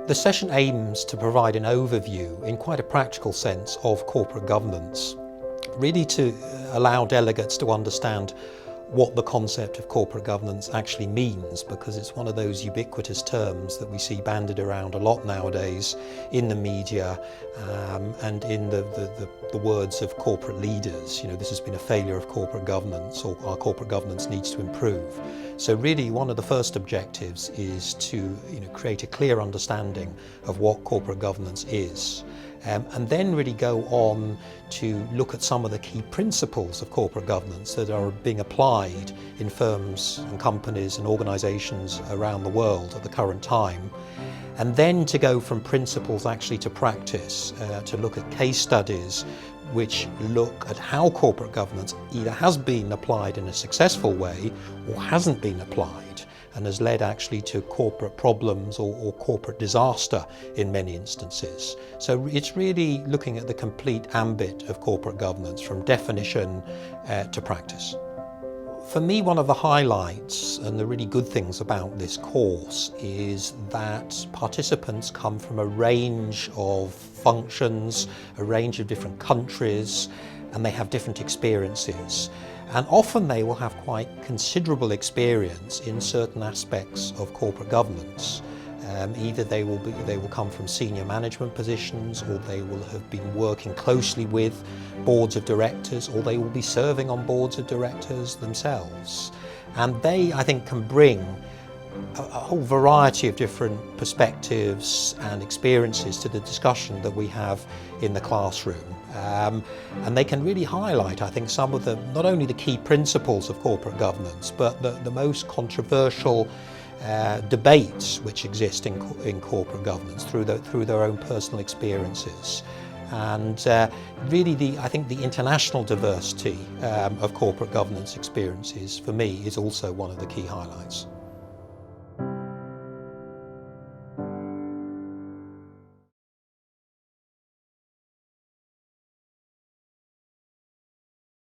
The session aims to provide an overview, in quite a practical sense, of corporate governance, really to allow delegates to understand what the concept of corporate governance actually means, because it's one of those ubiquitous terms that we see bandied around a lot nowadays in the media and in the words of corporate leaders. You know, this has been a failure of corporate governance, or our corporate governance needs to improve. So really one of the first objectives is to create a clear understanding of what corporate governance is. And then really go on to look at some of the key principles of corporate governance that are being applied in firms and companies and organisations around the world at the current time. And then to go from principles actually to practice, to look at case studies which look at how corporate governance either has been applied in a successful way or hasn't been applied, and has led actually to corporate problems or corporate disaster in many instances. So it's really looking at the complete ambit of corporate governance, from definition to practice. For me, one of the highlights and the really good things about this course is that participants come from a range of functions, a range of different countries, and they have different experiences. And often they will have quite considerable experience in certain aspects of corporate governance. Either they will come from senior management positions, or they will have been working closely with boards of directors, or they will be serving on boards of directors themselves. And they, I think, can bring a whole variety of different perspectives and experiences to the discussion that we have in the classroom. And they can really highlight, I think, some of the, not only the key principles of corporate governance, but the most controversial debates which exist in corporate governance through their own personal experiences. And really, I think the international diversity of corporate governance experiences, for me, is also one of the key highlights.